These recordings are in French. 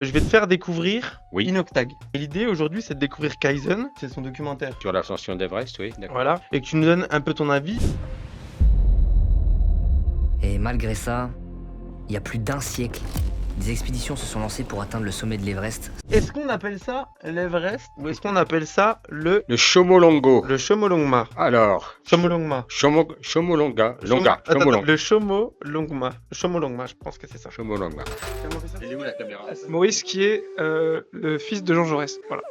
Je vais te faire découvrir Oui. Inoctag. Et l'idée aujourd'hui, c'est de découvrir Kaizen, c'est son documentaire. Sur l'ascension d'Everest, oui, d'accord. Voilà. Et que tu nous donnes un peu ton avis. Et malgré ça, il y a plus d'un siècle, des expéditions se sont lancées pour atteindre le sommet de l'Everest. Est-ce qu'on appelle ça l'Everest ou est-ce qu'on appelle ça le Chomolongo. Chomolungma? Alors, Chomolungma. Chomolonga. Attends, le Chomolungma. Chomolungma, je pense que c'est ça. Chomolonga. Comment on fait ça? Elle est où la caméra? Maurice qui est le fils de Jean Jaurès. Voilà.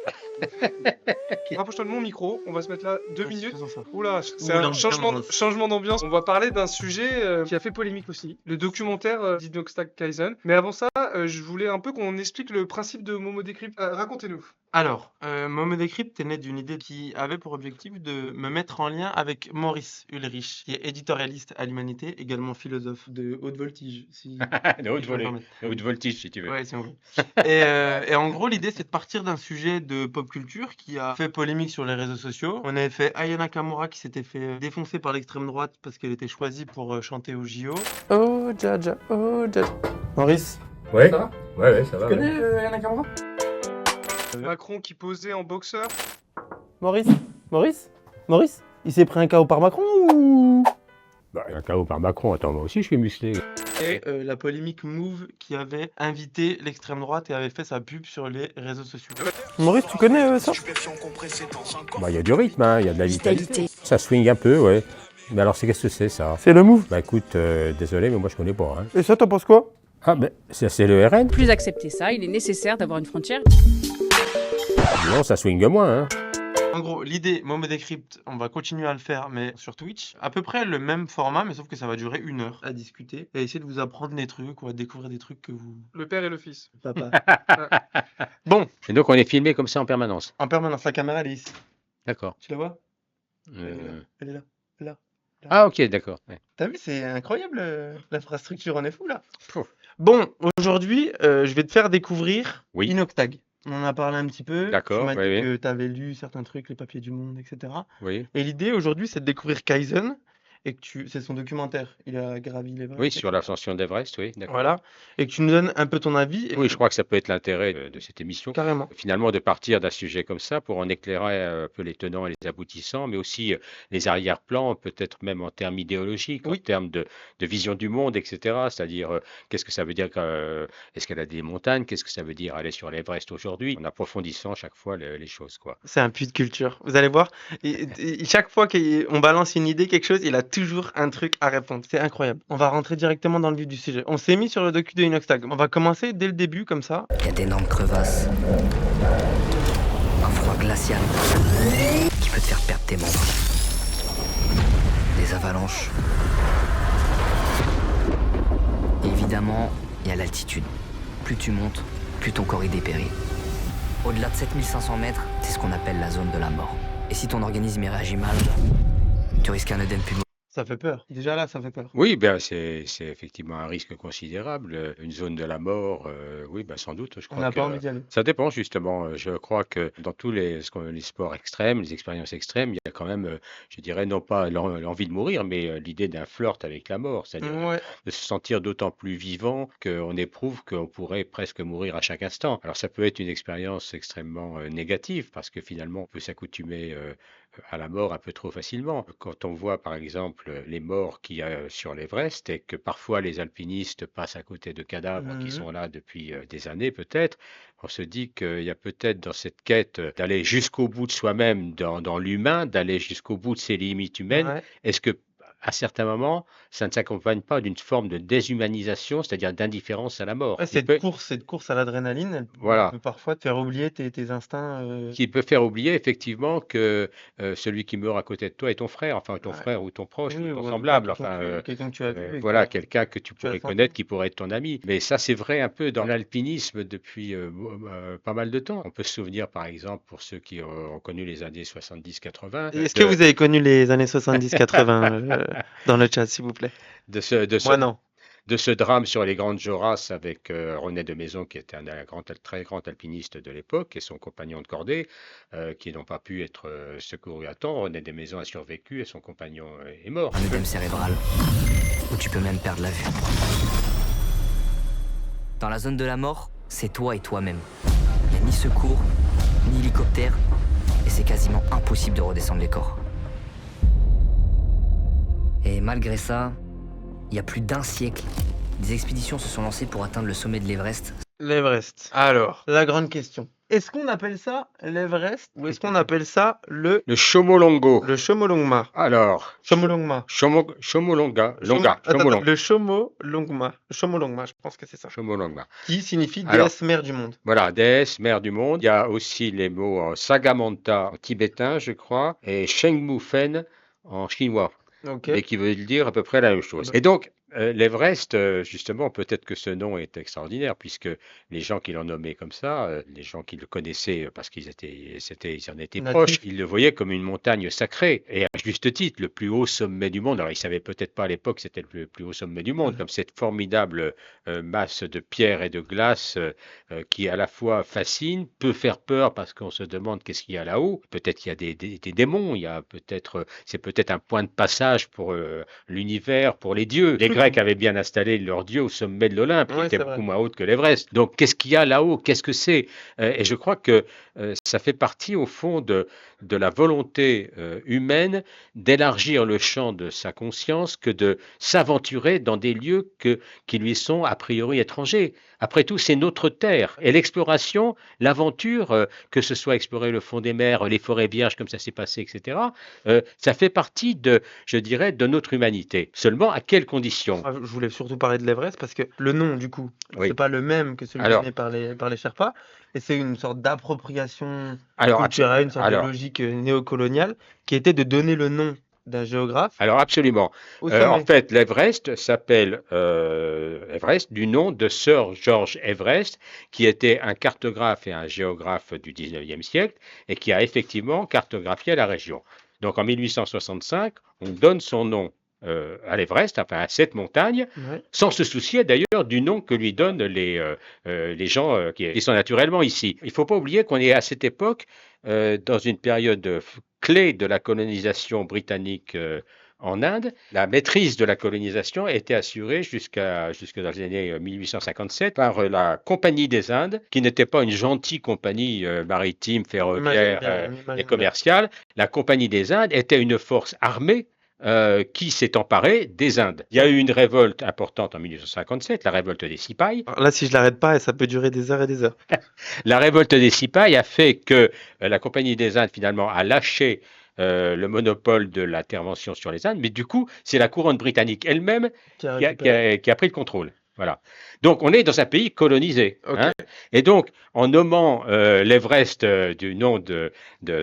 Rapproche-toi de mon micro, on va se mettre là 2 minutes. Faisons ça. Oula, c'est Oula, un changement d'ambiance. On va parler d'un sujet qui a fait polémique aussi, le documentaire d'Inoctag Kaizen. Mais avant ça, je voulais un peu qu'on explique le principe de Momo Decrypt. Racontez-nous. Alors, Momo Decrypt est né d'une idée qui avait pour objectif de me mettre en lien avec Maurice Ulrich, qui est éditorialiste à l'Humanité, également philosophe de haute voltige, si De haute je peux me volée. permettre. De haute voltige, si tu veux. Ouais, si on veut. Et en gros, l'idée, c'est de partir d'un sujet de pop culture qui a fait polémique sur les réseaux sociaux. On avait fait Aya Nakamura qui s'était fait défoncer par l'extrême droite parce qu'elle était choisie pour chanter au JO. Oh, Jaja, oh, Jaja. Maurice, Ouais, ça va? ouais, ça va. Tu connais Aya Nakamura? Macron qui posait en boxeur. Maurice, il s'est pris un KO par Macron ou... Bah, un KO par Macron, attends, moi aussi je suis musclé. Et la polémique Move qui avait invité l'extrême droite et avait fait sa pub sur les réseaux sociaux. Maurice, tu connais ça? Bah, il y a du rythme, hein, il y a de la vitalité. Ça swing un peu, ouais. Mais alors, qu'est-ce que c'est ça? C'est le Move. Bah, écoute, désolé, mais moi je connais pas. Hein. Et ça, t'en penses quoi? Ah, ben, c'est le RN? Plus accepter ça, il est nécessaire d'avoir une frontière. Non, ça swing moins, hein. En gros, l'idée, Momo Decrypt, on va continuer à le faire, mais sur Twitch. À peu près le même format, mais sauf que ça va durer 1 heure à discuter et essayer de vous apprendre des trucs ou à découvrir des trucs que vous... Le père et le fils. Papa. Bon, Et donc on est filmé comme ça en permanence. en permanence, la caméra, elle est ici. D'accord. Tu la vois? Euh, Elle est là. Ah, ok, d'accord. Ouais. T'as vu, c'est incroyable l'infrastructure, on est fou là. Pouf. Bon, aujourd'hui, je vais te faire découvrir Oui. Inoctag. On en a parlé un petit peu. D'accord, Tu m'as dit oui, oui. que tu avais lu certains trucs, les papiers du monde, etc. Oui. Et l'idée aujourd'hui, c'est de découvrir Kaizen et que c'est son documentaire. Il a gravi l'Everest. Oui, sur l'ascension d'Everest, oui, d'accord. Voilà. Et que tu nous donnes un peu ton avis. Et Oui, je crois que ça peut être l'intérêt de cette émission. carrément. Finalement, de partir d'un sujet comme ça pour en éclairer un peu les tenants et les aboutissants, mais aussi les arrière-plans, peut-être même en termes idéologiques, en Oui. termes de vision du monde, etc. C'est-à-dire, qu'est-ce que ça veut dire escalader des montagnes, qu'est-ce que ça veut dire aller sur l'Everest aujourd'hui, en approfondissant chaque fois les choses, quoi. C'est un puits de culture. Vous allez voir. Et chaque fois qu'on balance une idée, quelque chose, il a toujours un truc à répondre. C'est incroyable. On va rentrer directement dans le vif du sujet. On s'est mis sur le docu de Inoctag. On va commencer dès le début, comme ça. Il y a d'énormes crevasses, un froid glacial qui peut te faire perdre tes membres, des avalanches. Et évidemment, il y a l'altitude. Plus tu montes, plus ton corps est dépéri. Au-delà de 7500 mètres, c'est ce qu'on appelle la zone de la mort. Et si ton organisme y réagit mal, tu risques un œdème pulmonaire. Ça fait peur. Déjà là, ça fait peur. Oui, ben c'est effectivement un risque considérable. Une zone de la mort, oui, ben sans doute, je On crois n'a que pas envie d'y aller. ça dépend justement. Je crois que dans tous les sports extrêmes, les expériences extrêmes, il y a quand même, je dirais, non pas l'envie de mourir, mais l'idée d'un flirt avec la mort, c'est-à-dire Ouais. de se sentir d'autant plus vivant qu'on éprouve qu'on pourrait presque mourir à chaque instant. Alors ça peut être une expérience extrêmement négative parce que finalement on peut s'accoutumer à la mort un peu trop facilement. Quand on voit par exemple les morts qu'il y a sur l'Everest et que parfois les alpinistes passent à côté de cadavres qui Mhm. sont là depuis des années peut-être, on se dit qu'il y a peut-être dans cette quête d'aller jusqu'au bout de soi-même, dans l'humain, d'aller jusqu'au bout de ses limites humaines. Ouais. Est-ce que à certains moments, ça ne s'accompagne pas d'une forme de déshumanisation, c'est-à-dire d'indifférence à la mort, Ouais, qui peut, cette course à l'adrénaline, elle voilà, peut parfois te faire oublier tes instincts. qui peut faire oublier effectivement que celui qui meurt à côté de toi est ton frère, enfin ton Ouais. frère ou ton proche Oui, ou ton ou semblable, quelqu'un enfin quelqu'un que tu as vu. et voilà, que quelqu'un que tu tu as pourrais senti. connaître, qui pourrait être ton ami. Mais ça, c'est vrai un peu dans l'alpinisme depuis pas mal de temps. On peut se souvenir, par exemple, pour ceux qui ont connu les années 70-80, Et est-ce que vous avez connu les années 70-80 dans le chat, s'il vous plaît? de ce, Moi, non. de ce drame sur les Grandes Jorasses avec René de Maison, qui était un très grand alpiniste de l'époque, et son compagnon de cordée, qui n'ont pas pu être secourus à temps. René de Maison a survécu et son compagnon est mort. Un œdème cérébral, où tu peux même perdre la vue. Dans la zone de la mort, c'est toi et toi-même. Il n'y a ni secours, ni hélicoptère, et c'est quasiment impossible de redescendre les corps. Et malgré ça, il y a plus d'1 siècle, des expéditions se sont lancées pour atteindre le sommet de l'Everest. L'Everest. Alors, la grande question. Est-ce qu'on appelle ça l'Everest ou est-ce qu'on appelle ça le Chomolongo. Chomolungma? Alors, Chomolungma. Chomolonga. Attends, le Chomolungma. Le Chomolungma, je pense que c'est ça. Chomolungma. Qui signifie Alors, déesse mère du monde. Voilà, déesse, mère du monde. Il y a aussi les mots en Sagamanta en tibétain, je crois, et Shengmufen en chinois, Ok. et qui veut dire à peu près la même chose. Et donc, l'Everest, justement, peut-être que ce nom est extraordinaire, puisque les gens qui l'ont nommé comme ça, les gens qui le connaissaient parce qu'ils en étaient Natif. proches, ils le voyaient comme une montagne sacrée, et à juste titre, le plus haut sommet du monde. Alors, ils ne savaient peut-être pas à l'époque que c'était le plus haut sommet du monde, comme cette formidable masse de pierre et de glace qui à la fois fascine, peut faire peur parce qu'on se demande qu'est-ce qu'il y a là-haut. Peut-être qu'il y a des démons, c'est peut-être un point de passage pour l'univers, pour les dieux. Les Grecs avaient bien installé leur dieu au sommet de l'Olympe, qui Ouais, était c'est beaucoup vrai. moins haute que l'Everest. Donc, qu'est-ce qu'il y a là-haut? Qu'est-ce que c'est? Et je crois que ça fait partie, au fond, de la volonté humaine d'élargir le champ de sa conscience que de s'aventurer dans des lieux qui lui sont a priori étrangers. Après tout, c'est notre terre. Et l'exploration, l'aventure, que ce soit explorer le fond des mers, les forêts vierges, comme ça s'est passé, etc., ça fait partie je dirais, de notre humanité. Seulement, à quelles conditions? Je voulais surtout parler de l'Everest parce que le nom, du coup, Oui. c'est pas le même que celui Alors- donné par les Sherpas. Et c'est une sorte d'appropriation Alors, culturelle, une sorte alors- de logique néocoloniale qui était de donner le nom d'un géographe Alors absolument. au En sommet. fait, l'Everest s'appelle Everest du nom de Sir George Everest, qui était un cartographe et un géographe du 19e siècle et qui a effectivement cartographié la région. Donc en 1865, on donne son nom à l'Everest, enfin à cette montagne, Ouais. sans se soucier d'ailleurs du nom que lui donnent les gens qui sont naturellement ici. Il ne faut pas oublier qu'on est à cette époque dans une période clé de la colonisation britannique en Inde. La maîtrise de la colonisation a été assurée jusque dans les années 1857 par la Compagnie des Indes, qui n'était pas une gentille compagnie maritime, ferroviaire Imagine et bien. commerciale. La Compagnie des Indes était une force armée qui s'est emparée des Indes. Il y a eu une révolte importante en 1857, la révolte des Sipahis. Alors là, si je l'arrête pas, ça peut durer des heures et des heures. La révolte des Sipahis a fait que la Compagnie des Indes, finalement, a lâché le monopole de l'intervention sur les Indes, mais du coup, c'est la couronne britannique elle-même Qui a qui récupéré. a pris le contrôle. Voilà. Donc, on est dans un pays colonisé. Ok. Hein. Et donc, en nommant l'Everest du nom de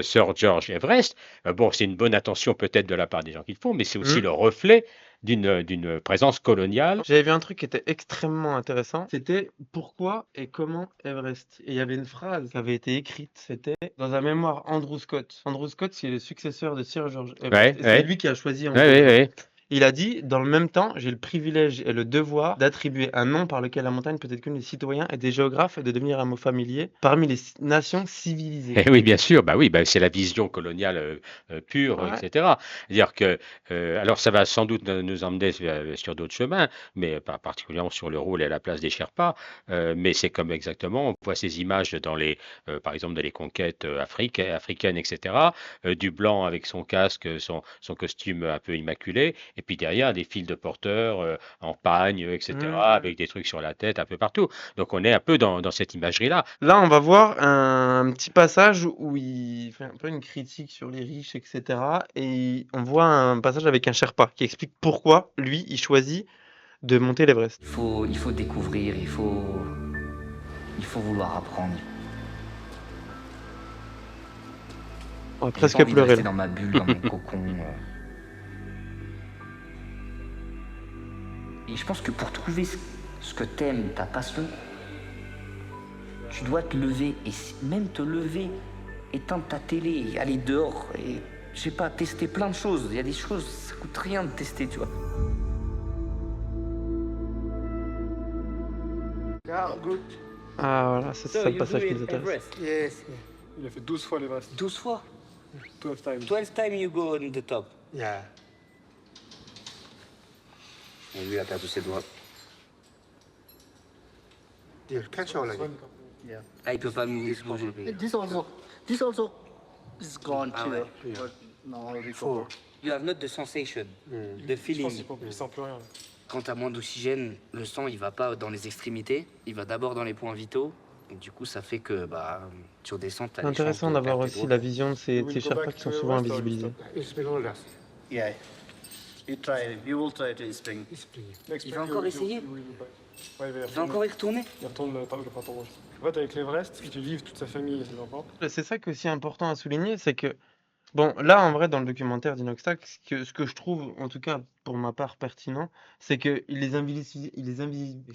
Sir George Everest, bon, c'est une bonne intention peut-être de la part des gens qui le font, mais c'est aussi le reflet d'une présence coloniale. J'avais vu un truc qui était extrêmement intéressant. C'était pourquoi et comment Everest. Et il y avait une phrase qui avait été écrite. C'était dans un mémoire Andrew Scott. Andrew Scott, c'est le successeur de Sir George Everest. Ouais, Et c'est ouais. lui qui a choisi. Oui. Il a dit, dans le même temps, j'ai le privilège et le devoir d'attribuer un nom par lequel la montagne peut être connue des citoyens et des géographes et de devenir un mot familier parmi les nations civilisées. Eh oui, bien sûr, c'est la vision coloniale pure, Ouais. etc. C'est-à-dire que, alors ça va sans doute nous emmener sur d'autres chemins, mais pas particulièrement sur le rôle et la place des Sherpas, mais c'est comme exactement, on voit ces images par exemple, dans les conquêtes africaines, etc., du blanc avec son casque, son costume un peu immaculé, et puis derrière des fils de porteurs en pagne, etc., avec des trucs sur la tête un peu partout. Donc on est un peu dans cette imagerie-là. Là, on va voir un petit passage où il fait un peu une critique sur les riches, etc. Et on voit un passage avec un Sherpa qui explique pourquoi, lui, il choisit de monter l'Everest. Il faut découvrir, il faut vouloir apprendre. On va J'ai presque pas envie de pleurer rester là. dans ma bulle, dans mon cocon. Et je pense que pour trouver ce que t'aimes, ta passion, tu dois te lever, et même te lever, éteindre ta télé, aller dehors, et je sais pas, tester plein de choses. Il y a des choses, ça coûte rien de tester, tu vois. Ah voilà, c'est ça le passage qui nous intéresse. Yes. Il a fait 12 fois l'Everest. 12 fois. 12 times. 12 times you go on the top. Yeah. Et lui a perdu ses doigts. Ah, il peut pas se bouger. lui. This also is gone Ah here. ouais. But now I recover. You have not the sensation, the feeling. Il sent plus rien. Quand t'as moins d'oxygène, le sang il va pas dans les extrémités, il va d'abord dans les points vitaux. Et du coup, ça fait que tu redescends. C'est intéressant d'avoir aussi la vision de ces Sherpas qui sont souvent invisibilisés. Yeah. You try. You will try to spring. Il va encore essayer. Il va encore y retourner. Il retourne le printemps rose. En fait, avec l'Everest, il fait vivre toute sa famille et ses enfants. C'est ça qui est aussi important à souligner, c'est que, bon, là, en vrai, dans le documentaire d'Inoxtag, ce que je trouve, en tout cas, pour ma part, pertinent, c'est qu'il les invisibilise.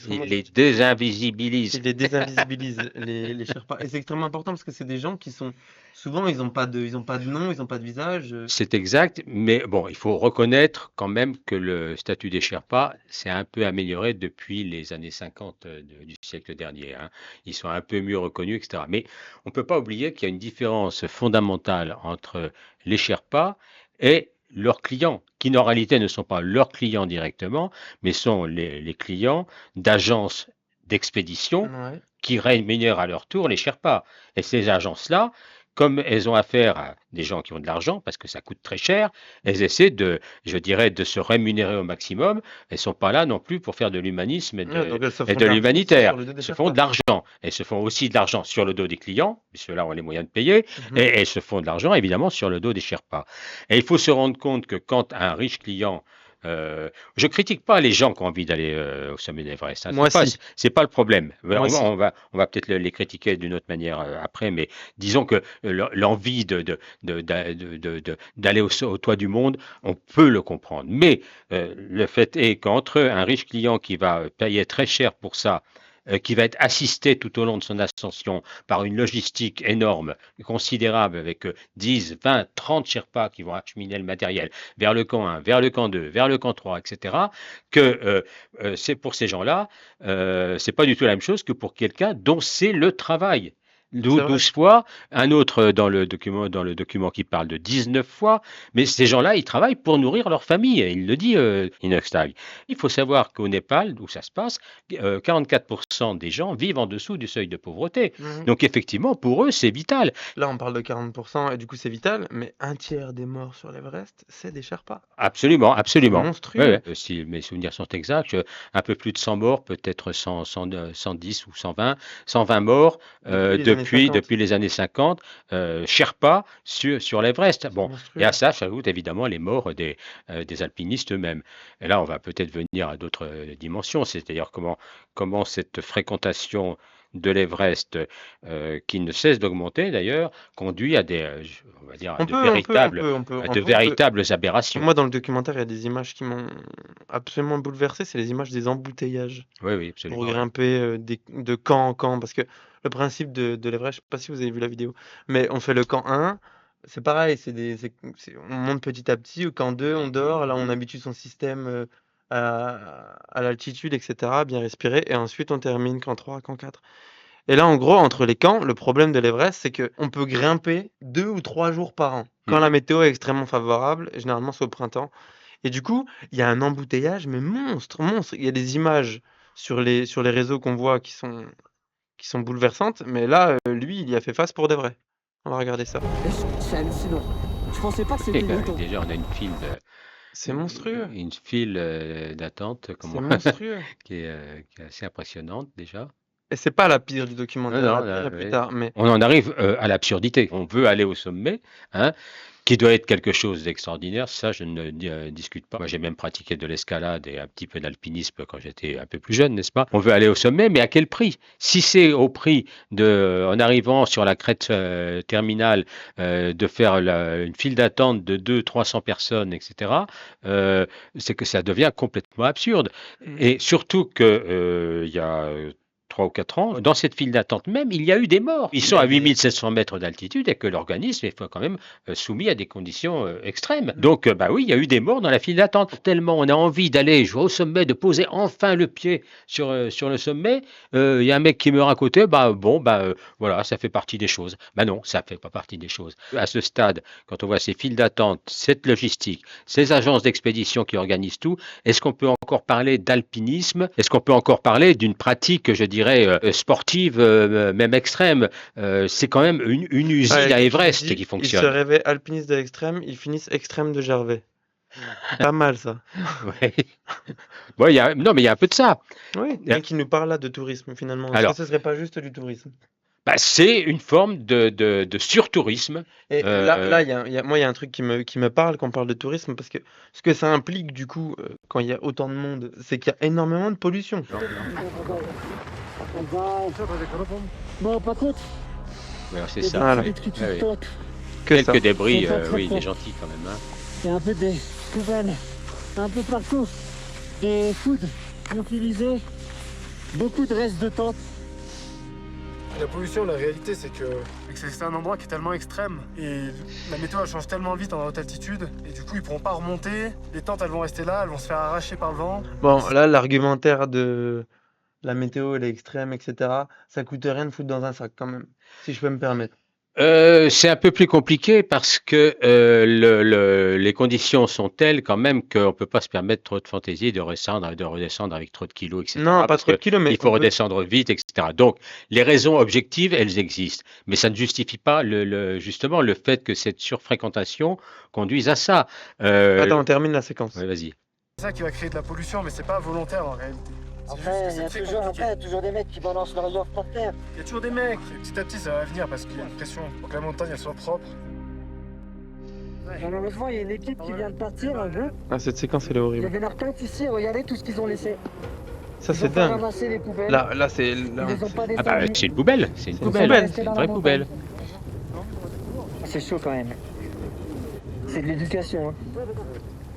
Il les désinvisibilise. Il les désinvisibilise, les Sherpas. Et c'est extrêmement important parce que c'est des gens qui sont, souvent, ils n'ont pas de nom, ils n'ont pas de visage. C'est exact, mais bon, il faut reconnaître quand même que le statut des Sherpas s'est un peu amélioré depuis les années 50 du siècle dernier. Hein. Ils sont un peu mieux reconnus, etc. Mais on ne peut pas oublier qu'il y a une différence fondamentale entre les Sherpas et leurs clients, qui en réalité ne sont pas leurs clients directement, mais sont les clients d'agences d'expédition Ouais. qui rémunèrent à leur tour les Sherpas. Et ces agences-là, comme elles ont affaire à des gens qui ont de l'argent, parce que ça coûte très cher, elles essaient de se rémunérer au maximum. Elles ne sont pas là non plus pour faire de l'humanisme et Ouais, donc elles se font de de l'argent l'humanitaire. sur le dos des Elles se Sherpas. font de l'argent. Elles se font aussi de l'argent sur le dos des clients, puisque-là ont les moyens de payer, Mhm. et elles se font de l'argent évidemment sur le dos des Sherpas. Et il faut se rendre compte que quand un riche client je critique pas les gens qui ont envie d'aller au sommet de l'Everest. Hein. Moi, si. C'est pas le problème. Moi, si. On va peut-être les critiquer d'une autre manière après, mais disons que l'envie d'aller au toit du monde, on peut le comprendre. Mais le fait est qu'entre un riche client qui va payer très cher pour ça, qui va être assisté tout au long de son ascension par une logistique énorme, considérable, avec 10, 20, 30 Sherpas qui vont acheminer le matériel vers le camp 1, vers le camp 2, vers le camp 3, etc., que c'est pour ces gens-là, c'est pas du tout la même chose que pour quelqu'un dont c'est le travail. C'est vrai. 12 fois, un autre dans le document qui parle de 19 fois, mais ces gens-là, ils travaillent pour nourrir leur famille, et il le dit Inoxtag. Il faut savoir qu'au Népal, où ça se passe, 44% des gens vivent en dessous du seuil de pauvreté. Mhm. Donc effectivement, pour eux, c'est vital. Là, on parle de 40%, et du coup, c'est vital, mais un tiers des morts sur l'Everest, c'est des Sherpas. Absolument, absolument. C'est monstrueux. Ouais, ouais. Si mes souvenirs sont exacts, un peu plus de 100 morts, peut-être 110 ou 120 morts depuis les années 50, Sherpas sur l'Everest. Bon, Monstrueux. et à ça s'ajoutent évidemment les morts des alpinistes eux-mêmes. Et là, on va peut-être venir à d'autres dimensions, c'est-à-dire comment cette fréquentation de l'Everest, qui ne cesse d'augmenter d'ailleurs, conduit à on va dire, de véritables aberrations. Moi, dans le documentaire, il y a des images qui m'ont absolument bouleversé, c'est les images des embouteillages Oui, absolument. pour grimper de camp en camp, parce que le principe de l'Everest, je sais pas si vous avez vu la vidéo, mais on fait le camp 1, c'est pareil, on monte petit à petit, au camp 2, on dort, là on habitue son système à l'altitude, etc., bien respirer, et ensuite on termine camp 3, camp 4. Et là, en gros, entre les camps, le problème de l'Everest, c'est qu'on peut grimper 2 ou 3 jours par an, quand la météo est extrêmement favorable, et généralement c'est au printemps. Et du coup, il y a un embouteillage, mais monstre. Il y a des images sur les réseaux qu'on voit qui sont bouleversantes, mais là, lui, il y a fait face pour de vrai. On va regarder ça. C'est hallucinant. Je pensais pas que c'était autant. Déjà, on a une file C'est monstrueux. Une file d'attente C'est monstrueux. qui est assez impressionnante déjà. Et c'est pas la pire du documentaire, Non, la pire est plus ouais. tard. Mais On en arrive à l'absurdité. On veut aller au sommet, hein, qui doit être quelque chose d'extraordinaire. Ça, je ne discute pas. Moi, j'ai même pratiqué de l'escalade et un petit peu d'alpinisme quand j'étais un peu plus jeune, n'est-ce pas? On veut aller au sommet, mais à quel prix? Si c'est au prix en arrivant sur la crête terminale, de faire une file d'attente de 200-300 personnes, etc., c'est que ça devient complètement absurde. Et surtout que il y a 3 ou 4 ans, dans cette file d'attente même, il y a eu des morts. Ils sont à 8700 mètres d'altitude et que l'organisme est quand même soumis à des conditions extrêmes. Donc, oui, il y a eu des morts dans la file d'attente. Tellement on a envie d'aller au sommet, de poser enfin le pied sur le sommet, il y a un mec qui meurt à côté, voilà, ça fait partie des choses. Non, ça fait pas partie des choses. À ce stade, quand on voit ces files d'attente, cette logistique, ces agences d'expédition qui organisent tout, est-ce qu'on peut encore parler d'alpinisme? Est-ce qu'on peut encore parler d'une pratique, je dirais, dirais, sportive, même extrême. C'est quand même une usine Ouais, à comme tu Everest dis, qui ils se fonctionne. rêvaient alpinistes de l'extrême, ils finissent extrême de Gervais. Pas mal ça. Ouais. Bon, non, mais il y a un peu de ça. Oui, mais qui nous parle là de tourisme finalement. Est-ce que Alors, ce serait pas juste du tourisme? bah, c'est une forme de surtourisme. Et Euh, là, moi, il y a un truc qui me parle quand on parle de tourisme, parce que ce que ça implique, du coup, quand il y a autant de monde, c'est qu'il y a énormément de pollution. ouais, c'est ça. Voilà. Ouais. Ouais, ouais. Que ça. Quelques débris, oui, il est gentil quand même. Hein. Il y a un peu des poubelles, un peu partout, des foods utilisés, beaucoup de restes de tentes. La pollution, la réalité, c'est que c'est un endroit qui est tellement extrême et la météo elle change tellement vite en haute altitude et du coup ils pourront pas remonter, les tentes elles vont rester là, elles vont se faire arracher par le vent. Bon, là, l'argumentaire de la météo, elle est extrême, etc., ça coûte rien de foutre dans un sac quand même, si je peux me permettre. C'est un peu plus compliqué parce que les conditions sont telles quand même qu'on ne peut pas se permettre trop de fantaisie et de redescendre avec trop de kilos, etc. Non, pas Parce trop de que kilos, mais il faut redescendre vite, etc. Donc, les raisons objectives, elles existent. Mais ça ne justifie pas justement le fait que cette surfréquentation conduise à ça. Attends, on termine la séquence. Ouais, vas-y. C'est ça qui va créer de la pollution, mais c'est pas volontaire en réalité. C'est Après, juste que il y a c'est très compliqué. toujours des mecs qui balancent leur yacht par terre. Il y a toujours des mecs, et petit à petit ça va venir parce qu'il y a une pression pour que la montagne elle soit propre. Malheureusement, il y a une équipe qui vient de partir un peu. Ah, cette séquence, elle est Il y horrible. avait leur tente ici, regardez tout ce qu'ils ont laissé. Ça, Ils c'est ont pas dingue. ramassé les poubelles. Là, c'est... Ils les ont pas Ah bah, descendues. c'est une poubelle, c'est une Ils sont poubelle, restés c'est dans une la vraie montagne. poubelle. C'est chaud quand même. C'est de l'éducation. Hein.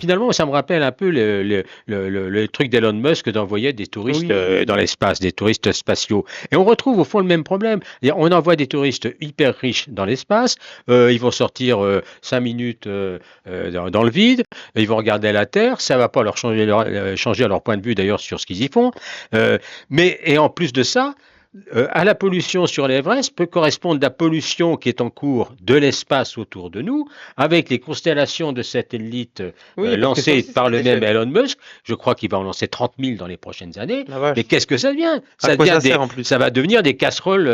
Finalement, ça me rappelle un peu le truc d'Elon Musk d'envoyer des touristes Oui. dans l'espace, des touristes spatiaux. Et on retrouve au fond le même problème. C'est-à-dire, on envoie des touristes hyper riches dans l'espace, ils vont sortir 5 minutes dans le vide, ils vont regarder la Terre, ça va pas leur changer leur point de vue d'ailleurs sur ce qu'ils y font. Et en plus de ça, à la pollution sur l'Everest peut correspondre la pollution qui est en cours de l'espace autour de nous, avec les constellations de satellites Oui, parce que ça lancées aussi, par c'est le des même faits. Elon Musk. Je crois qu'il va en lancer 30 000 dans les prochaines années. La vache. Mais qu'est-ce que ça devient? À quoi ça sert en plus? Ça va devenir des casseroles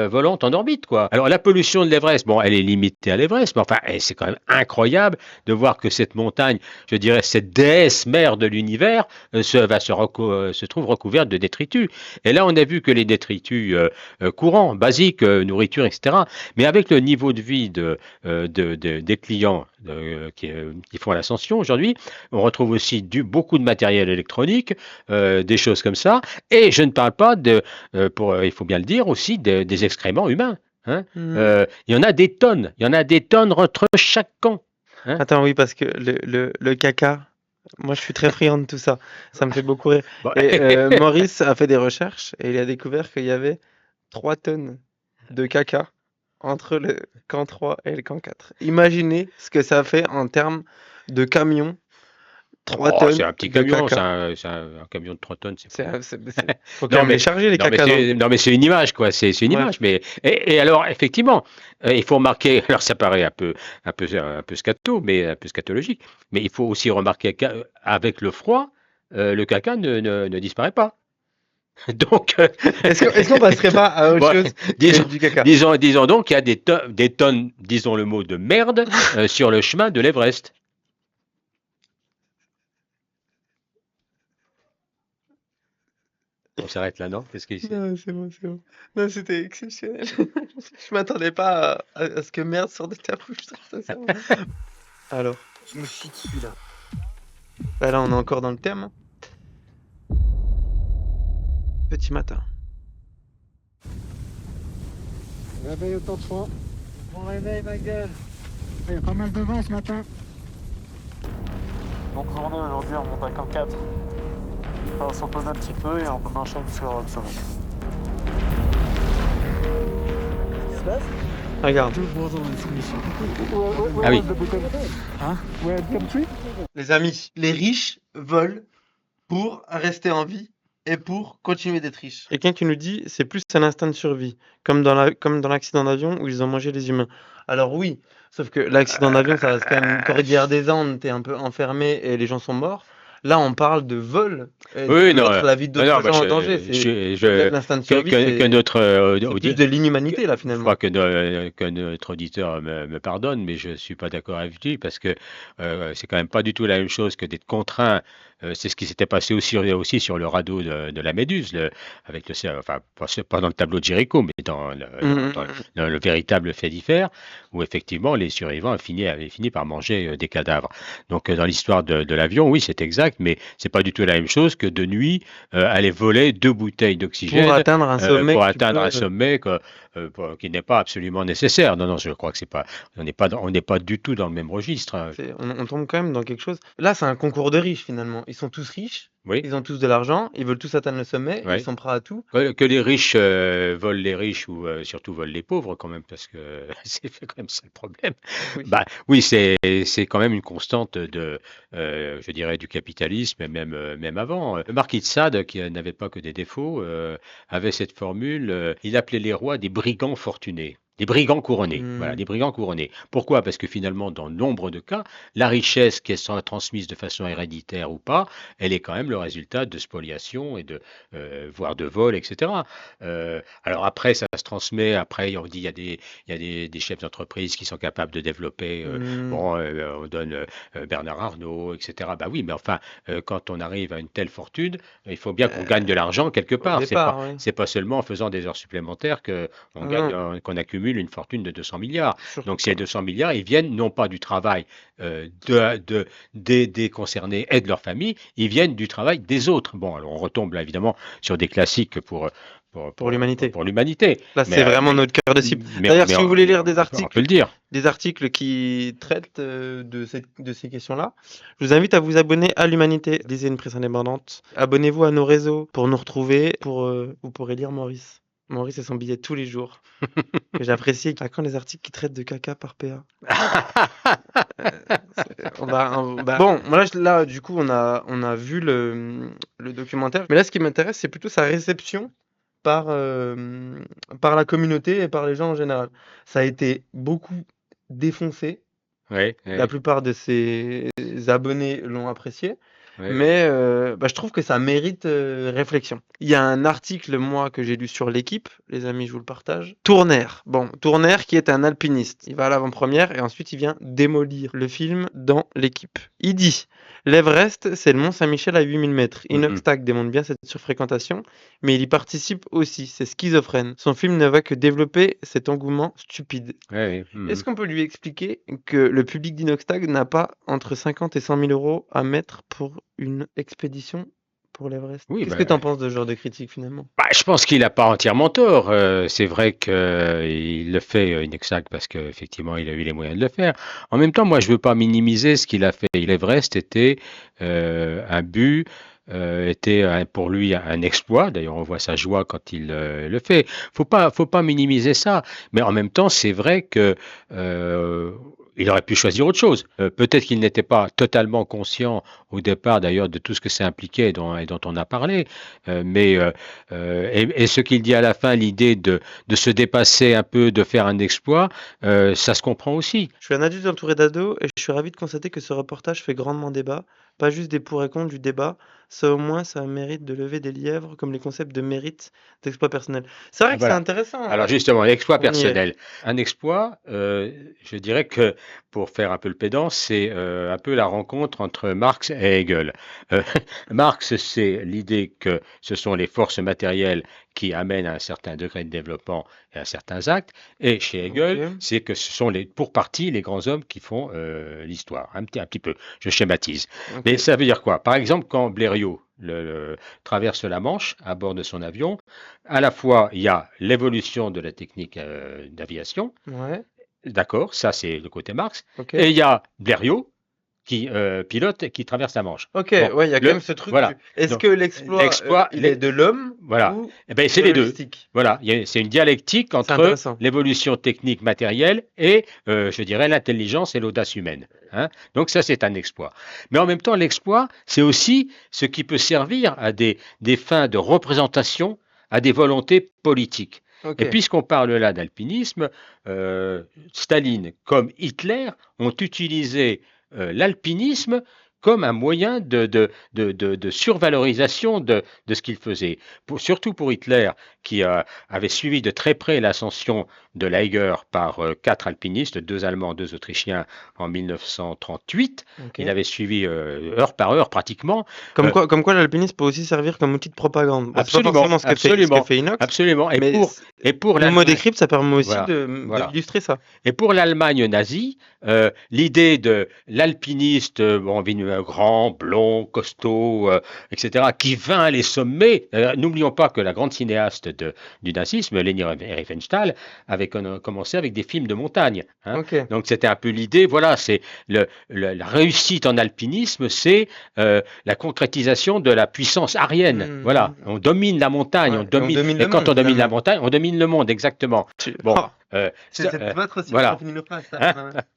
volantes en orbite, quoi. Alors la pollution de l'Everest, bon, elle est limitée à l'Everest, mais enfin, c'est quand même incroyable de voir que cette montagne, je dirais, cette déesse mère de l'univers, se trouve recouverte de détritus. Et là, on a vu que les détritus courants, basiques, nourriture, etc. Mais avec le niveau de vie des clients qui font l'ascension aujourd'hui, on retrouve aussi beaucoup de matériel électronique, des choses comme ça. Et je ne parle pas il faut bien le dire aussi, des excréments humains. Hein. Mhm. Il y en a des tonnes. Il y en a des tonnes entre chaque camp. Hein. Attends, oui, parce que le caca, moi je suis très friand de tout ça. Ça me fait beaucoup rire. Bon. Et Maurice a fait des recherches et il a découvert qu'il y avait 3 tonnes de caca entre le camp 3 et le camp 4. Imaginez ce que ça fait en termes de camions. 3 tonnes c'est un petit de camion, caca. c'est un camion de 3 tonnes. Faut quand même les charger, les cacas. Non, mais c'est une image, quoi. C'est une Ouais. image. Et alors, effectivement, il faut remarquer. Alors, ça paraît un peu scato, mais un peu scatologique. Mais il faut aussi remarquer qu'avec le froid, le caca ne disparaît pas. Donc, Est-ce qu'on passerait pas à autre chose que du caca? disons donc qu'il y a des tonnes, disons le mot, de merde sur le chemin de l'Everest. On s'arrête là, non? Qu'est-ce que c'est? Non, c'est bon, c'est bon. Non, c'était exceptionnel. Je m'attendais pas à ce que merde sorte de ta bouche, sincèrement. Alors, Je me chie dessus là. bah là, on est encore dans le thème. Petit matin. Réveil au temps de froid. Bon réveil ma gueule. Il y a pas mal de vent ce matin. Donc journée aujourd'hui on monte à camp 4. On s'en pose un petit peu et on enchaîne sur le sommet. Qu'est-ce qui se passe? Regarde, Ah oui. Hein? Ouais, country? les amis, les riches veulent pour rester en vie et pour continuer d'être riches. Quelqu'un qui nous dit c'est plus un instinct de survie, comme dans l'accident d'avion où ils ont mangé les humains. Alors oui, sauf que l'accident d'avion, ça reste quand même une cordillère des Andes, t'es un peu enfermé et les gens sont morts. Là, on parle de vol. Et Oui, de non, mettre la vie d'autres bah, gens en danger. L'instinct de survie, que notre c'est plus de l'inhumanité, là, je finalement. crois que notre auditeur me pardonne, mais je suis pas d'accord avec lui parce que c'est quand même pas du tout la même chose que d'être contraint. C'est ce qui s'était passé aussi sur le radeau de la Méduse, avec enfin pas dans le tableau de Géricault, mais dans le véritable fait divers, où effectivement les survivants avaient fini par manger des cadavres. Donc dans l'histoire de l'avion, oui, c'est exact, mais c'est pas du tout la même chose que de nuit aller voler 2 bouteilles d'oxygène Pour atteindre un sommet. pour que tu atteindre peux- un sommet qui n'est pas absolument nécessaire. Non, je crois que c'est pas, on n'est pas du tout dans le même registre, hein. On tombe quand même dans quelque chose. Là, c'est un concours de riches, finalement. Ils sont tous riches, Oui. ils ont tous de l'argent, ils veulent tous atteindre le sommet, Ouais. ils sont prêts à tout. Que les riches volent les riches ou surtout volent les pauvres quand même, parce que c'est quand même ça le problème. Oui. Bah oui, c'est quand même une constante je dirais, du capitalisme, et même avant. Le marquis de Sade, qui n'avait pas que des défauts, avait cette formule. Il appelait les rois des brigands fortunés. Des brigands couronnés. Voilà, des brigands couronnés. Pourquoi? Parce que finalement, dans nombre de cas, la richesse, qu'elle soit transmise de façon héréditaire ou pas, elle est quand même le résultat de spoliation et voire de vol, etc. Alors après, ça se transmet. Après, on dit il y a des chefs d'entreprise qui sont capables de développer. On donne Bernard Arnault, etc. Bah oui, mais enfin, quand on arrive à une telle fortune, il faut bien qu'on gagne de l'argent quelque part. C'est pas seulement en faisant des heures supplémentaires qu'on accumule une fortune de 200 milliards. Surtout Donc ces 200 milliards, ils viennent non pas du travail des concernés et de leur famille, ils viennent du travail des autres. Bon, alors on retombe là évidemment sur des classiques pour l'humanité. Pour l'humanité. Là, c'est vraiment notre cœur de cible. D'ailleurs, si vous voulez lire des articles, on peut le dire. Des articles qui traitent de ces questions-là, je vous invite à vous abonner à l'Humanité. Lisez une presse indépendante. Abonnez-vous à nos réseaux pour nous retrouver. Vous pourrez lire Maurice. Maurice et son billet tous les jours. Que j'apprécie. À quand les articles qui traitent de caca par PA? Bon, là, du coup, on a vu le documentaire. Mais là, ce qui m'intéresse, c'est plutôt sa réception par la communauté et par les gens en général. Ça a été beaucoup défoncé. Ouais. La plupart de ses abonnés l'ont apprécié. Mais je trouve que ça mérite réflexion. Il y a un article, moi, que j'ai lu sur l'équipe, les amis, je vous le partage. Tourner qui est un alpiniste. Il va à l'avant-première et ensuite il vient démolir le film dans l'équipe. Il dit: l'Everest, c'est le Mont Saint-Michel à 8000 mètres. Inoxtag démontre bien cette surfréquentation, mais il y participe aussi. C'est schizophrène. Son film ne va que développer cet engouement stupide. Est-ce qu'on peut lui expliquer que le public d'Inoxtag n'a pas entre 50 et 100 000 euros à mettre pour une expédition pour l'Everest? Qu'est-ce que tu en penses de ce genre de critique finalement? Je pense qu'il n'a pas entièrement tort. C'est vrai qu'il le fait, Inoxtag, parce qu'effectivement, il a eu les moyens de le faire. En même temps, moi, je ne veux pas minimiser ce qu'il a fait. L'Everest était un but, était pour lui un exploit. D'ailleurs, on voit sa joie quand il le fait. Faut pas minimiser ça. Mais en même temps, c'est vrai que il aurait pu choisir autre chose. Peut-être qu'il n'était pas totalement conscient au départ, d'ailleurs, de tout ce que ça impliquait et dont on a parlé. Mais ce qu'il dit à la fin, l'idée de se dépasser un peu, de faire un exploit, ça se comprend aussi. Je suis un adulte entouré d'ados et je suis ravi de constater que ce reportage fait grandement débat. Pas juste des pour et contre, du débat. Ça, au moins, ça mérite de lever des lièvres comme les concepts de mérite, d'exploit personnel. C'est vrai que c'est intéressant. Alors justement, l'exploit personnel. Un exploit, je dirais que, pour faire un peu le pédant, c'est un peu la rencontre entre Marx et Hegel. Marx, c'est l'idée que ce sont les forces matérielles qui amènent à un certain degré de développement et à certains actes. Et chez Hegel, c'est que ce sont pour partie les grands hommes qui font l'histoire. Un petit peu, je schématise. Mais ça veut dire quoi? Par exemple, quand Blériot traverse la Manche à bord de son avion, à la fois, il y a l'évolution de la technique d'aviation. D'accord, ça c'est le côté Marx. Et il y a Blériot qui pilote et qui traverse la Manche. Il y a quand même ce truc. Voilà. Est-ce que l'exploit il est de l'homme? Voilà. Ou c'est les deux. Voilà. C'est une dialectique entre l'évolution technique matérielle et, je dirais, l'intelligence et l'audace humaine. Donc ça, c'est un exploit. Mais en même temps, l'exploit, c'est aussi ce qui peut servir à des fins de représentation, à des volontés politiques. Et puisqu'on parle là d'alpinisme, Staline comme Hitler ont utilisé l'alpinisme comme un moyen de survalorisation de ce qu'il faisait. Surtout pour Hitler, qui avait suivi de très près l'ascension de l'Eiger par 4 alpinistes, 2 Allemands, 2 Autrichiens en 1938. Ok. Il avait suivi heure par heure pratiquement. Comme quoi l'alpinisme peut aussi servir comme outil de propagande. Bon, c'est pas Absolument, forcément ce que fait Inox, absolument. mais Et pour le mot l'Allemagne, décrypte, ça permet aussi Voilà. d'illustrer ça. et pour l'Allemagne nazie, l'idée de l'alpiniste grand, blond, costaud, etc., qui vint les sommets. N'oublions pas que la grande cinéaste du nazisme, Leni Riefenstahl, avait commencé avec des films de montagne. Hein. Ok. Donc c'était un peu l'idée, voilà, c'est la réussite en alpinisme, c'est la concrétisation de la puissance aryenne. Voilà, on domine la montagne, Ouais, et quand on domine la montagne, on domine le monde, exactement. Bon, C'est pas trop si voilà. on finit nos phrases, ça.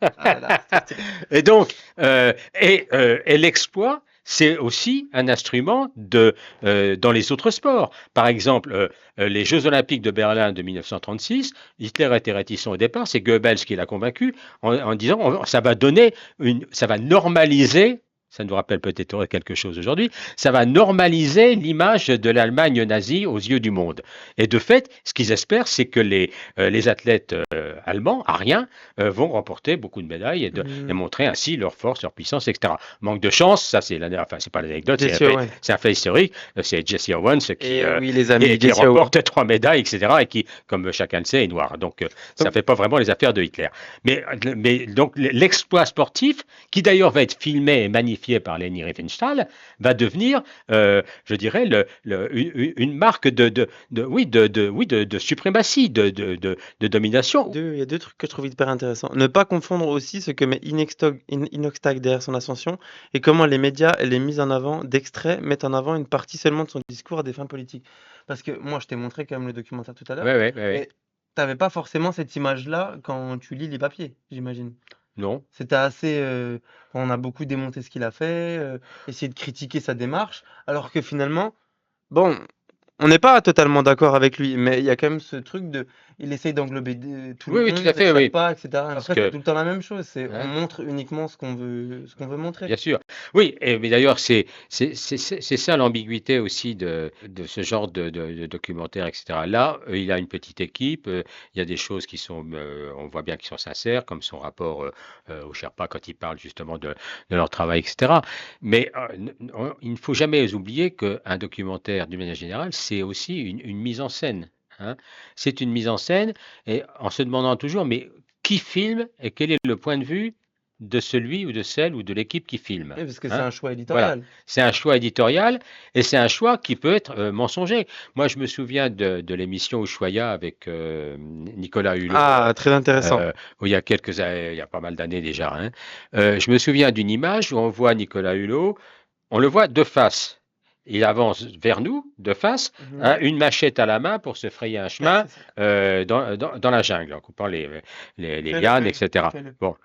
Ah là là, Et donc, et l'exploit, c'est aussi un instrument dans les autres sports. Par exemple, les Jeux Olympiques de Berlin de 1936, Hitler était réticent au départ, c'est Goebbels qui l'a convaincu en disant ça va normaliser. Ça nous rappelle peut-être quelque chose aujourd'hui. Ça va normaliser l'image de l'Allemagne nazie aux yeux du monde. Et de fait, ce qu'ils espèrent, c'est que les athlètes allemands, ariens, vont remporter beaucoup de médailles et montrer ainsi leur force, leur puissance, etc. Manque de chance, ça c'est c'est pas l'anecdote, c'est un fait historique. C'est Jesse Owens qui remporte 3 médailles, etc. Et qui, comme chacun le sait, est noir. Donc ça fait pas vraiment les affaires de Hitler. Mais donc l'exploit sportif, qui d'ailleurs va être filmé et magnifié par Leni Riefenstahl, va devenir, je dirais, une marque de suprématie, de domination. Il y a 2 trucs que je trouve hyper intéressants. Ne pas confondre aussi ce que met Inoxtag derrière son ascension et comment les médias et les mises en avant d'extraits mettent en avant une partie seulement de son discours à des fins politiques. Parce que moi, je t'ai montré quand même le documentaire tout à l'heure. Ouais. T'avais pas forcément cette image-là quand tu lis les papiers, j'imagine. Non. C'était assez. On a beaucoup démonté ce qu'il a fait, essayé de critiquer sa démarche, alors que finalement, bon, on n'est pas totalement d'accord avec lui, mais il y a quand même ce truc de. Il essaye d'englober tout le monde, tout à fait, échappe oui. pas, etc. Après, c'est tout le temps la même chose. Ouais. On montre uniquement ce qu'on veut montrer. Bien sûr. Oui, mais d'ailleurs, c'est ça l'ambiguïté aussi de ce genre de documentaire, etc. Là, il a une petite équipe, il y a des choses qui sont, on voit bien qu'ils sont sincères, comme son rapport au Sherpa quand il parle justement de leur travail, etc. Mais il ne faut jamais oublier qu'un documentaire, d'une manière générale, c'est aussi une mise en scène. Hein. C'est une mise en scène, et en se demandant toujours, mais qui filme et quel est le point de vue de celui ou de celle ou de l'équipe qui filme. Oui, parce que c'est un choix éditorial. Voilà. C'est un choix éditorial et c'est un choix qui peut être mensonger. Moi, je me souviens de l'émission Ushuaïa avec Nicolas Hulot. Ah, très intéressant. Il y a pas mal d'années déjà. Hein. Je me souviens d'une image où on voit Nicolas Hulot, on le voit de face. Il avance vers nous, de face, une machette à la main pour se frayer un chemin dans la jungle, en coupant les lianes, etc. Bon,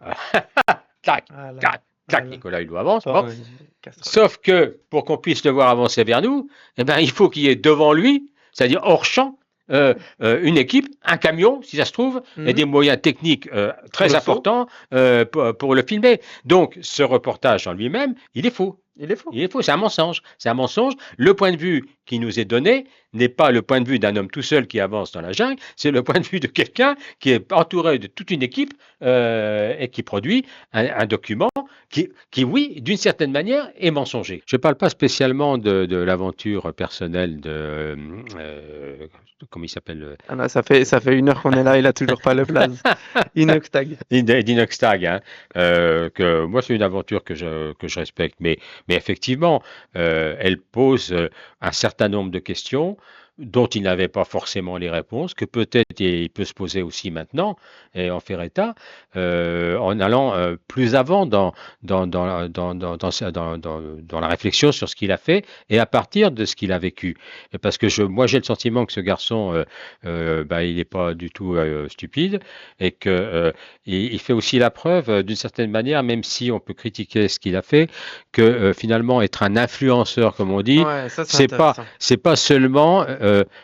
clac, Nicolas Hulot avance. Bon. Sauf que, pour qu'on puisse le voir avancer vers nous, il faut qu'il y ait devant lui, c'est-à-dire hors champ, une équipe, un camion, si ça se trouve, et des moyens techniques très importants pour le filmer. Donc, ce reportage en lui-même, il est faux. Il est faux, c'est un mensonge. C'est un mensonge. Le point de vue qui nous est donné n'est pas le point de vue d'un homme tout seul qui avance dans la jungle, c'est le point de vue de quelqu'un qui est entouré de toute une équipe et qui produit un document qui, oui, d'une certaine manière, est mensonger. Je ne parle pas spécialement de l'aventure personnelle de... comment il s'appelle ça fait 1 heure qu'on est là, il n'a toujours pas le blaze. Inoxtag. Inoxtag, hein, que moi, c'est une aventure que je respecte, mais effectivement, elle pose un certain nombre de questions dont il n'avait pas forcément les réponses, que peut-être il peut se poser aussi maintenant, et en faire état, en allant plus avant dans la réflexion sur ce qu'il a fait, et à partir de ce qu'il a vécu. Et parce que moi j'ai le sentiment que ce garçon, il n'est pas du tout stupide, et que il fait aussi la preuve, d'une certaine manière, même si on peut critiquer ce qu'il a fait, que finalement être un influenceur, comme on dit, c'est pas seulement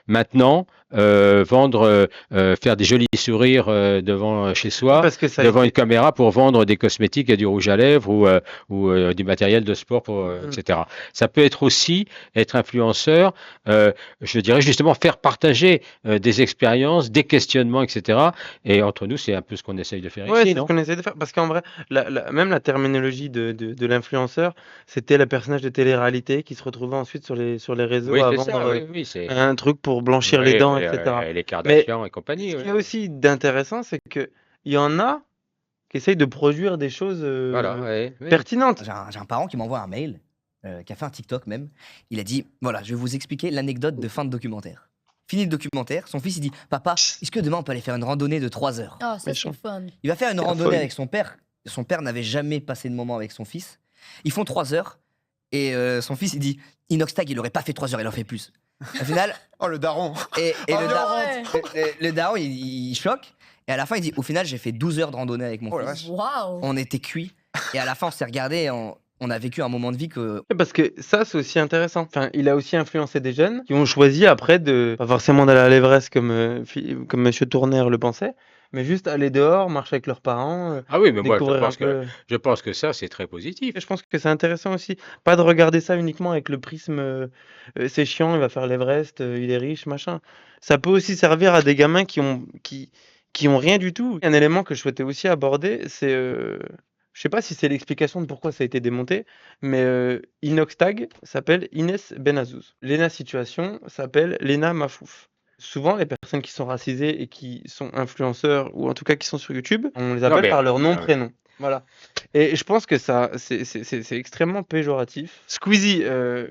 maintenant faire des jolis sourires devant chez soi, Parce que ça a devant été- une caméra pour vendre des cosmétiques et du rouge à lèvres ou du matériel de sport, etc. Ça peut être aussi être influenceur, je dirais justement faire partager des expériences, des questionnements, etc. Et entre nous, c'est un peu ce qu'on essaye de faire Ouais, ici, c'est ce non? qu'on essaie de faire. Parce qu'en vrai, même la terminologie de l'influenceur, c'était le personnage de télé-réalité qui se retrouvait ensuite sur les réseaux Oui, à c'est vendre ça, oui, oui, c'est un truc pour blanchir les oui, dents, oui, etc. les Mais Kardashians et compagnie, ce oui. qu'il y a aussi d'intéressant, c'est que il y en a qui essayent de produire des choses Voilà, oui, oui. pertinentes. J'ai un parent qui m'envoie un mail, qui a fait un TikTok même. Il a dit, voilà, je vais vous expliquer l'anecdote de fin de documentaire. Fini le documentaire, son fils il dit, papa, est-ce que demain on peut aller faire une randonnée de 3 heures? Ah, ça c'est Méchant. fun. Il va faire une Quelle randonnée folie. avec son père. Son père n'avait jamais passé de moment avec son fils. Ils font 3 heures. Et son fils, il dit, Inoxtag, il aurait pas fait 3 heures, il en fait plus. Au final, Oh, le daron. et Oh, le, non. le daron, il choque. Et à la fin, il dit, au final, j'ai fait 12 heures de randonnée avec mon Oh la fils. vache. Waouh. On était cuits. Et à la fin, on s'est regardé et on a vécu un moment de vie que... Parce que ça, c'est aussi intéressant. Enfin, il a aussi influencé des jeunes qui ont choisi après de, pas forcément d'aller à l'Everest comme Monsieur Tournaire le pensait, mais juste aller dehors, marcher avec leurs parents, Ah oui, mais moi, découvrir un peu. je pense que ça, c'est très positif. Et je pense que c'est intéressant aussi. Pas de regarder ça uniquement avec le prisme c'est chiant, il va faire l'Everest, il est riche, machin. Ça peut aussi servir à des gamins qui ont rien du tout. Un élément que je souhaitais aussi aborder, c'est. Je sais pas si c'est l'explication de pourquoi ça a été démonté, mais Inoxtag s'appelle Inès Benazouz. Lena Situation s'appelle Lena Mafouf. Souvent, les personnes qui sont racisées et qui sont influenceurs, ou en tout cas qui sont sur YouTube, on les appelle mais- par leur nom, ah ouais. prénom. Voilà. Et je pense que ça, c'est extrêmement péjoratif. Squeezie,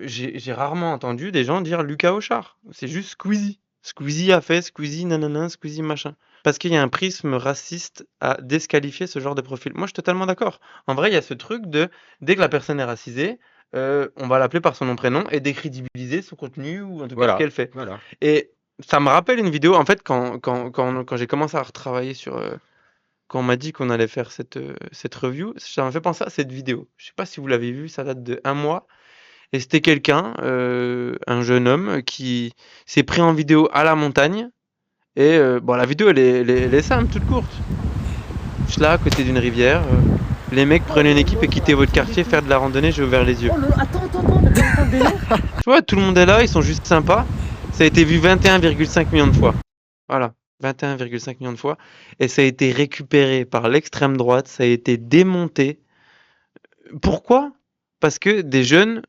j'ai rarement entendu des gens dire Lucas Auchard. C'est juste Squeezie. Squeezie a fait, Squeezie nanana, Squeezie machin. Parce qu'il y a un prisme raciste à disqualifier ce genre de profil. Moi, je suis totalement d'accord. En vrai, il y a ce truc de, dès que la personne est racisée, on va l'appeler par son nom prénom et décrédibiliser son contenu ou en tout cas Voilà. ce qu'elle fait. Voilà. Et ça me rappelle une vidéo, en fait, quand j'ai commencé à retravailler sur... quand on m'a dit qu'on allait faire cette review, ça m'a fait penser à cette vidéo. Je sais pas si vous l'avez vue, ça date de 1 mois. Et c'était quelqu'un, un jeune homme, qui s'est pris en vidéo à la montagne. Et bon, la vidéo, elle est simple, toute courte. Juste là, à côté d'une rivière. Les mecs prenaient une équipe et quittaient votre quartier, faire de la randonnée, j'ai ouvert les yeux. Oh, attends, t'as un délire. Tu vois, tout le monde est là, ils sont juste sympas. Ça a été vu 21,5 millions de fois. Voilà, 21,5 millions de fois. Et ça a été récupéré par l'extrême droite, ça a été démonté. Pourquoi? Parce que des jeunes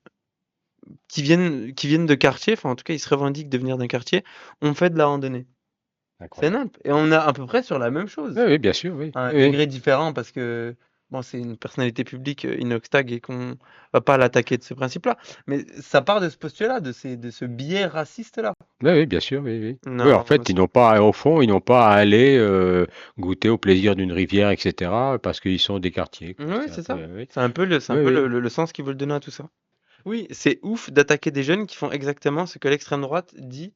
qui viennent de quartier, enfin en tout cas ils se revendiquent de venir d'un quartier, ont fait de la randonnée. C'est Incroyable. nimp. Et on est à peu près sur la même chose. Oui, oui, bien sûr, oui. À un Oui. degré différent parce que bon, c'est une personnalité publique, Inoxtag, et qu'on va pas l'attaquer de ce principe-là. Mais ça part de ce postulat, de ce biais raciste-là. Oui, oui, bien sûr, oui, oui. Non, Oui, en moi, fait, ils n'ont pas, au fond, ils n'ont pas à aller goûter au plaisir d'une rivière, etc., parce qu'ils sont des quartiers, quoi. Oui, C'est c'est un ça. peu- oui. C'est un peu Oui, oui. le sens qu'ils veulent donner à tout ça. Oui, c'est ouf d'attaquer des jeunes qui font exactement ce que l'extrême droite dit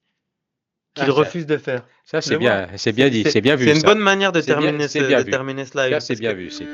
qu'ils Ah, ça- refusent de faire. Ça, Tu c'est le vois? bien dit, c'est bien vu, C'est une ça. bonne manière de C'est bien- terminer c'est bien vu. ce live. Ça, c'est parce bien que vu, c'est.